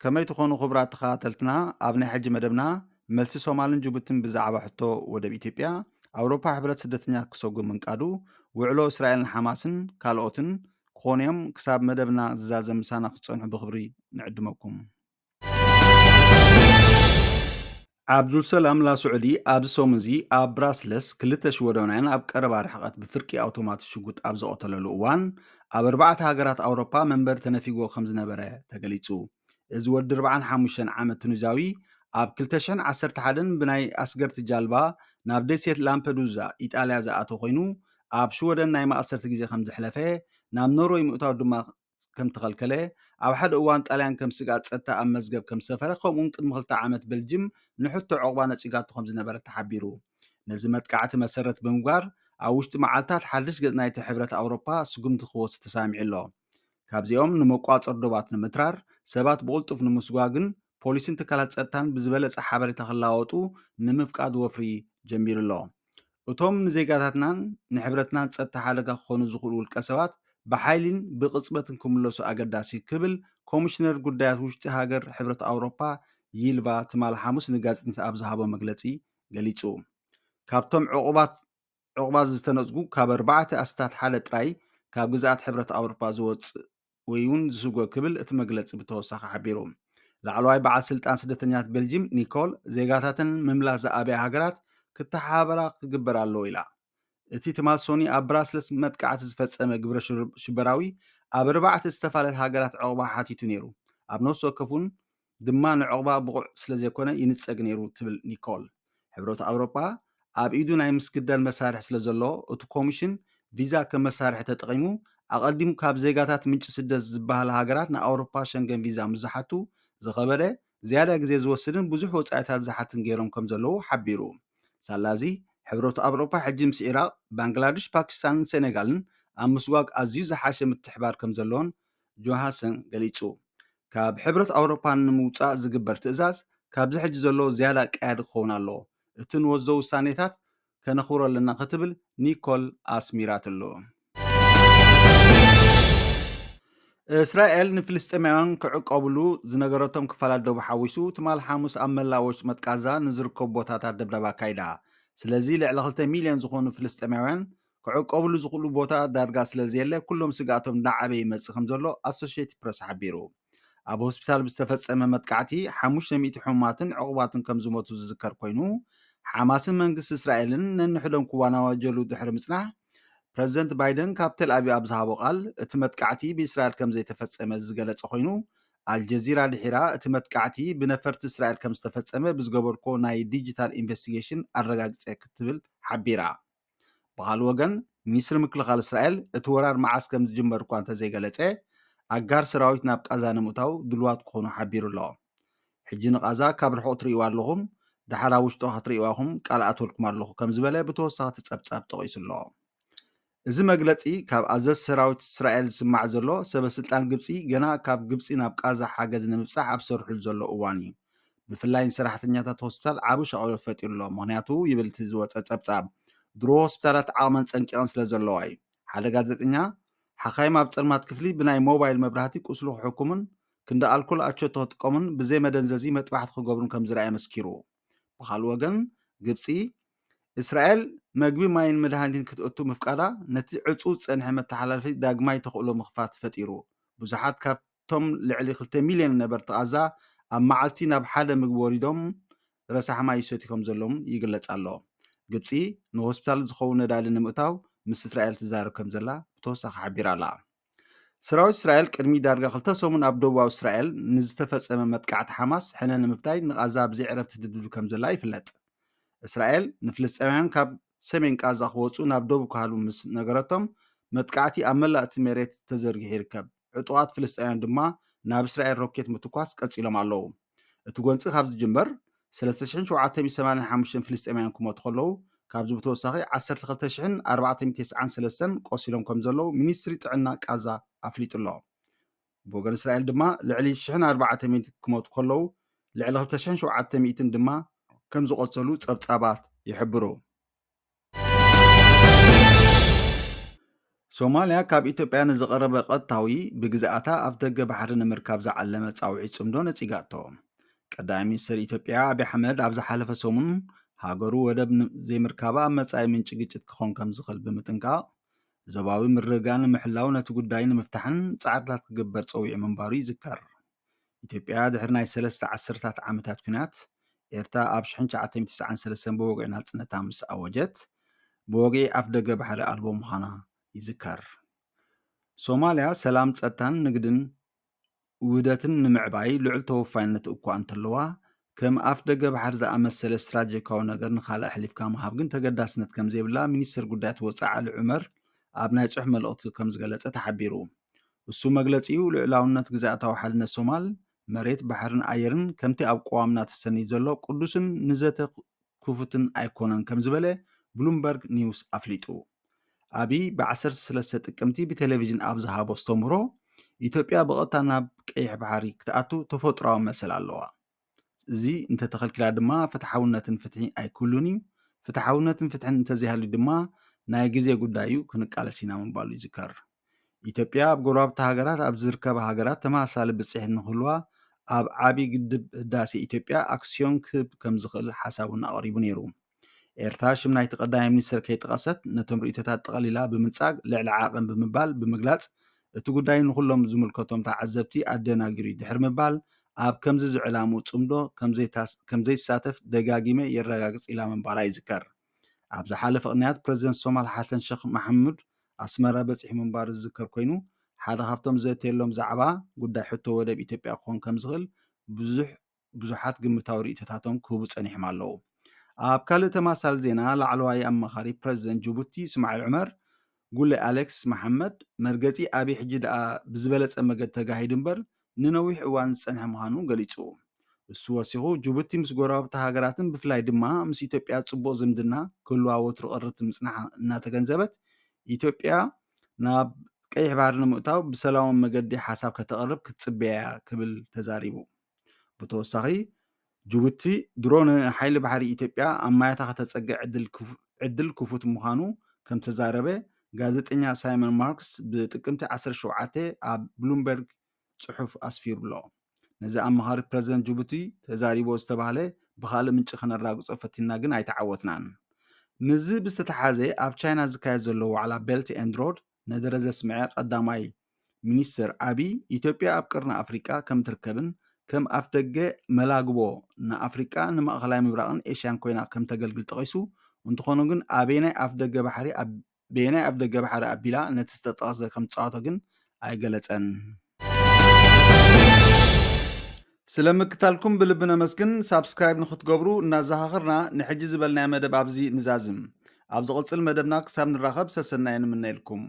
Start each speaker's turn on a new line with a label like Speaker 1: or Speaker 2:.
Speaker 1: كما يتخونوا خبرات تخاتلتنا أبني حج مدبنا ملسي سومالن جبتن بزعبة حتو ودب إثيوبيا أوروبا حبرت سدتنيا كسوغو من قادو وعلو إسرائيل حماسن كالوتن كونيوم كساب مدبنا زازم مسانا خصون بخبري نعدمكم عبد السلام لا سعودي أب سومزي أب براسلس كلتا شورونين أب قرب رحقات بفركي أوتومات شغوت أب زقتل الأوان أب أربعة هاجرات أوروبا منبر تنفيقو خمز نبرة تقليتسو إز ورد ربعان حاموشن عامة نزاوي أب كلتشن عسرت حدن بناي أسقرت جالبا ناب ديسيت لامبدوزا إيطاليا زاأتو خوينو أب شورن نايما أسرت جيزي خمز حلفة ناب نوروي مؤتاو دما كم تخلكله أو حد أوان طاليان كم سقات ستا أم مزقب كم سفر خو ممكن مغلطة عامة بلجم نحط عقبانة سيقات خمز نبرة تحبيرو نزمت كعات مسرت بمقار أو وشت معالتات حلش قد نايت حبرة أوروبا سقم تخوص تسامع الله كابزيوم نموقعات أردوبات نمترار سبات بولتوف نمسقاقن بوليسين تكالات سأتان بزبالة حبرة تخلاواتو نمفقاد وفري جميل الله وتوم نزيقاتاتنا نحبرتنا تسأت حالقا خونو زخول والكسوات بحايلين بقصبتنكم اللوسو أقداسي كبل كوميشنر قدايات وشت هاجر حبرة أوروبا يلبا تمال حاموس نقاز انت أبزهابو مقلتي قليتو كابتوم عقوبات زستنزقو كاب 4 أستات حالة راي كاب جزاءات حبرة أوروبا زوت ويون زسوغو كبل اتمقلت بتوسخ حبيروم لعلواي بعد سلطان سدتنيات بلجيم نيكول زيغاتاتن مملازة أبي هاجرات كتحابرا قبر اللو إلا እቲ ትማል ሶኒ ኣብ ብራስለስ መጥቃዕቲ ዝፈጸመ ግብረ ሽበራዊ ኣብ 4 ዝተፋለለ ሃገራት ዕቑባ ሓቲቱ ነይሩ ኣብ ነፍሲ ወከፉን ድማ ንዕቑባ ብቑዕ ስለ ዘይኮነ ይንፀግ ነይሩ ትብል ኒኮል ሕብረት ኣውሮፓ ኣብ ኢዱ ናይ ምስግደል መሳርሒ ስለ ዘለዎ እቲ ኮሚሽን ቪዛ ከም መሳርሒ ተጠቒሙ ኣቐዲሙ ካብ ዜጋታት ምንጪ ስደት ዝበሃላ ሃገራት ንኣውሮፓ ሸንገን ቪዛ ምዝሓቱ ዝኸበደ ዝያዳ ግዜ ዝወስድን ብዙሕ ወፃኢታት ዝሓትን ገይሮም ከም ዘለዉ ሓቢሩ ሳላዚ ሕብረት ኣውሮፓ ሕጂ ምስ ኢራቅ ባንግላዴሽ ፓኪስታንን ሴኔጋልን ኣብ ምስጓግ ኣዝዩ ዝሓሸ ምትሕባር ከም ዘለዎን ጆሃንሰን ገሊጹ ካብ ሕብረት ኣውሮፓ ንምውፃእ ዝግበር ትእዛዝ ካብዚ ሕጂ ዘሎ ዝያዳ ቀያዲ ክኸውን ኣለዎ እቲ ንወስዶ ውሳኔታት ከነኽብሮ ኣለና ክትብል ኒኮል ኣስሚራትሎ እስራኤል ንፍልስጤማውያን ክዕቀብሉ ዝነገረቶም ክፋላት ደቡብ ሓዊሱ ትማል ሓሙስ ኣብ መላወሽ መጥቃዛ ንዝርከቡ ቦታታት ደብዳባ ካይዳ ስለዚ ልዕሊ 2 ሚልዮን ዝኾኑ ፍልስጤማውያን ክዕቀብሉ ዝኽእሉ ቦታ ዳርጋ ስለዘየለ ኩሎም ስጋኣቶም እንዳዓበየ ይመፅእ ከም ዘሎ ኣሶሽየትድ ፕረስ ሓቢሩ ኣብ ሆስፒታል ብዝተፈፀመ መጥቃዕቲ 500 ሕሙማትን ዕቑባትን ከም ዝሞቱ ዝዝከር ኮይኑ ሓማስን መንግስቲ እስራኤልን ነንሕዶም ክዋናወጀሉ ድሕሪ ምፅናሕ ፕረዚደንት ባይደን ካብ ቴል ኣቪቭ ኣብ ዝሃቦ ቃል እቲ መጥቃዕቲ ብእስራኤል ከም ዘይተፈፀመ ዝገለጸ ኮይኑ አልጀዚራ ድሒራ እቲ መጥቃዕቲ ብነፈርቲ እስራኤል ከም ዝተፈፀመ ብዝገበርኮ ናይ ዲጂታል ኢንቨስቲጌሽን ኣረጋግፀ ክትብል ሓቢራ ብኻልእ ወገን ሚኒስትሪ ምክልኻል እስራኤል እቲ ወራር መዓስ ከም ዝጅመር እኳ እንተዘይገለፀ ኣጋር ሰራዊት ናብ ቃዛ ንምእታው ድልዋት ክኾኑ ሓቢሩ ኣሎ ሕጂ ንቃዛ ካብ ርሑቕ ትርእይዋ ኣለኹም ድሓራ ውሽጦ ክትርእይዋኹም ቃል ኣትወልኩም ኣለኹ ከም ዝበለ ብተወሳኺ ፀብፃብ ተቒሱ ኣሎ እዚ መግለፂ ካብ ኣዘዝ ሰራዊት እስራኤል ዝስማዕ ዘሎ ሰበስልጣን ግብፂ ገና ካብ ግብፂ ናብ ቃዛ ሓገዝ ንምብፃሕ ኣብ ዝሰርሕሉ ዘሎ እዋን እዩ ብፍላይ ንሰራሕተኛታት ሆስፒታል ዓብ ሸቐሎ ፈጢሩ ኣሎ ምክንያቱ ይብል እቲ ዝወፀ ፀብፃብ ድሮ ሆስፒታላት ዓቕመን ፀንቂቐን ስለ ዘለዋ እዩ ሓደ ጋዜጠኛ ሓኻይም ኣብ ፀልማት ክፍሊ ብናይ ሞባይል መብራህቲ ቁስሉ ክሕኩምን ክንዲ ኣልኮል ኣቸቶ ክጥቀሙን ብዘይ መደንዘዚ መጥባሕቲ ክገብሩን ከም ዝረኣየ መስኪሩ ብኻልእ ወገን ግብፂ እስራኤል መግቢ ማይን መድሃኒትን ክትእቱ ምፍቃዳ ነቲ ዕፁ ፀንሐ መተሓላለፊ ዳግማይ ተኽእሎ ምኽፋት ፈጢሩ ብዙሓት ካብቶም ልዕሊ 2 ሚልዮን ነበርቲ ቃዛ ኣብ መዓልቲ ናብ ሓደ ምግቢ ወሪዶም ረሳሕ ማይ ይሰትዩ ከም ዘለዎም ይግለጽ ኣሎ ግብፂ ንሆስፒታል ዝኸውን ነዳዲ ንምእታው ምስ እስራኤል ትዛረብ ከም ዘላ ብተወሳኺ ሓቢራ ኣላ ሰራዊት እስራኤል ቅድሚ ዳርጋ 2 ሰሙን ኣብ ደቡባዊ እስራኤል ንዝተፈፀመ መጥቃዕቲ ሓማስ ሕነ ንምፍታይ ንቃዛ ብዘይ ዕረፍቲ ትድብድብ ከም ዘላ ይፍለጥ እስራኤል ንፍልስጤማውያን ካብ ሰሜን ቃዛ ክወፁ ናብ ደቡብ ክሃሉ ምስ ነገረቶም መጥቃዕቲ ኣብ መላእ እቲ መሬት ተዘርጊሑ ይርከብ ዕጡቓት ፍልስጤማውያን ድማ ናብ እስራኤል ሮኬት ምትኳስ ቀፂሎም ኣለዉ እቲ ጎንፂ ካብ ዝጅመር 3785 ፍልስጤማውያን ክሞቱ ከለዉ ካብዚ ብተወሳኺ 12493 ቆሲሎም ከም ዘለዉ ሚኒስትሪ ጥዕና ቃዛ ኣፍሊጡ ኣሎ ብወገን እስራኤል ድማ ልዕሊ 1400 ክሞቱ ከለዉ ልዕሊ 2700 ድማ ከም ዝቆፀሉ ፀብፃባት ይሕብሩ ሶማልያ ካብ ኢትዮጵያ ንዝቐረበ ቀጥታዊ ብግዝኣታ ኣብ ደገ ባሕሪ ንምርካብ ዝዓለመ ጻውዒት ጽምዶ ነጺጋቶ። ቀዳማይ ሚኒስትር ኢትዮጵያ ኣብይ ኣሕመድ ኣብ ዝሓለፈ ሰሙን ሃገሩ ወደብ ዘይምርካባ መጻኢ ምንጪ ግጭት ክኾን ከም ዝኽእል ብምጥንቃቕ ዞባዊ ምርግጋን ንምሕላው ነቲ ጉዳይ ንምፍታሕን ጻዕርታት ክግበር ፀዊዑ ምንባሩ ይዝከር። ኢትዮጵያ ድሕሪ ናይ 3 ዓሰርታት ዓመታት ኩናት ኤርትራ ኣብ 1993 ብወግዒ ናጽነታ ምስ ኣወጀት ብወግዒ ኣፍ ደገ ባሕሪ ኣልቦ ምዃና ይዝከር። ሶማልያ ሰላም ጸጥታን ንግድን ውህደትን ንምዕባይ ልዑል ተወፋይነት እኳ እንተለዋ ከም ኣፍ ደገ ባሕሪ ዝኣመሰለ ስትራቴጂካዊ ነገር ንኻልእ ኣሕሊፍካ ምሃብ ግን ተገዳስነት ከም ዘይብላ ሚኒስትር ጉዳያት ወፃኢ ዓሊ ዑመር ኣብ ናይ ጽሑፍ መልእኽቲ ከም ዝገለጸ ተሓቢሩ። እሱ መግለጺኡ ልዕላውነት ግዝኣታዊ ሓድነት ሶማል መሬት ባሕርን ኣየርን ከምቲ ኣብ ቀዋምና ተሰኒድ ዘሎ ቅዱስን ንዘተ ክፉትን ኣይኮነን ከም ዝበለ ብሉምበርግ ኒውስ ኣፍሊጡ። ኣብይ ብ13 ጥቅምቲ ብቴሌቭዥን ኣብ ዝሃቦ ዝተምህሮ ኢትዮጵያ ብቐጥታ ናብ ቀይሕ ባሕሪ ክትኣቱ ተፈጥሮኣዊ መሰል ኣለዋ። እዚ እንተተኸልኪላ ድማ ፍትሓውነትን ፍትሒ ኣይክህሉን እዩ። ፍትሓውነትን ፍትሕን እንተዘይሃልዩ ድማ ናይ ግዜ ጉዳይ እዩ ክንቃለስ ኢና ምባሉ ይዝከር። ኢትዮጵያ ኣብ ጎረባብቲ ሃገራት ኣብ ዝርከባ ሃገራት ተመሳሳሊ ብፅሒት ንክህልዋ ኣብ ዓብይ ግድብ ህዳሴ ኢትዮጵያ ኣክስዮን ክህብ ከም ዝኽእል ሓሳቡን ኣቕሪቡ ነይሩ። ኤርትራ ሽም ናይቲ ቀዳማይ ሚኒስትር ከይጠቐሰት ነቶም ርእቶታት ጠቕሊላ ብምንጻግ ልዕሊ ዓቕን ብምባል ብምግላጽ እቲ ጉዳይ ንኩሎም ዝምልከቶም ተዓዘብቲ ኣደናጊሩ ድሕሪ ምባል ኣብ ከምዚ ዝዕላሙ ጽምዶ ከም ዘይሳተፍ ደጋጊመ የረጋግጽ ኢላ ምንባራ ይዝከር። ኣብ ዝሓለፈ ቅንያት ፕረዚደንት ሶማል ሓሰን ሼክ መሓሙድ ኣስመራ በፂሑ ምንባሩ ዝዝከር ኮይኑ ሓደ ካብቶም ዘተየሎም ዛዕባ ጉዳይ ሕቶ ወደብ ኢትዮጵያ ክኾን ከም ዝኽእል ብዙሓት ግምታዊ ርእቶታቶም ክህቡ ጸኒሖም ኣለዉ። ኣብ ካልእ ተማሳሊ ዜና ላዕለዋይ ኣማኻሪ ፕረዚደንት ጅቡቲ እስማዒል ዑመር ጉሌ ኣሌክስ መሓመድ መርገጺ ኣብይ ሕጂ ደኣ ብዝበለጸ መገዲ ተጋሂዱ እምበር ንነዊሕ እዋን ዝጸንሐ ምዃኑ ገሊጹ። እሱ ወሲኹ ጅቡቲ ምስ ጎረባብቲ ሃገራትን ብፍላይ ድማ ምስ ኢትዮጵያ ጽቡቕ ዝምድና ክህልዋ ወትሩ ቅርርት ምጽናሕ እናተገንዘበት ኢትዮጵያ ናብ ቀይሕ ባሕሪ ንምእታው ብሰላማዊ መገዲ ሓሳብ ከተቕርብ ክትጽበያ ክብል ተዛሪቡ። ብተወሳኺ ጅቡቲ ድሮ ንሓይሊ ባሕሪ ኢትዮጵያ ኣብ ማያታ ከተጸግዕ ዕድል ክፉት ምዃኑ ከም ተዛረበ ጋዜጠኛ ሳይመን ማርክስ ብጥቅምቲ 17 ኣብ ብሉምበርግ ጽሑፍ ኣስፊሩሎ። ነዚ ኣማኻሪ ፕረዚደንት ጅቡቲ ተዛሪቦ ዝተባሃለ ብኻልእ ምንጪ ክነራግጾ ፈቲና ግን ኣይተዓወትናን። ምዝ ብዝተተሓዘ ኣብ ቻይና ዝካየድ ዘሎ ዋዕላ ቤልት ኤንድ ሮድ ነደረ ዘስምዐ ቀዳማይ ሚኒስትር ኣብይ ኢትዮጵያ ኣብ ቅርኒ ኣፍሪቃ ከም ትርከብን ከም ኣፍ ደገ መላግቦ ንኣፍሪቃ ንማእኸላይ ምብራቕን ኤሽያን ኮይና ከም ተገልግል ጠቒሱ እንትኾኑ ግን በየናይ ኣፍ ደገ ባሕሪ ኣቢላ ነቲ ዝተጠቐሰ ከም ዝፃወቶ ግን ኣይገለፀን። ስለምክታልኩም ብልቢ ነመስግን። ሳብስክራይብ ንክትገብሩ እናዘኻኽርና ንሕጂ ዝበልናይ መደብ ኣብዚ ንዛዝም። ኣብ ዝቕፅል መደብና ክሳብ ንራኸብ ሰሰናይ ንምነየልኩም።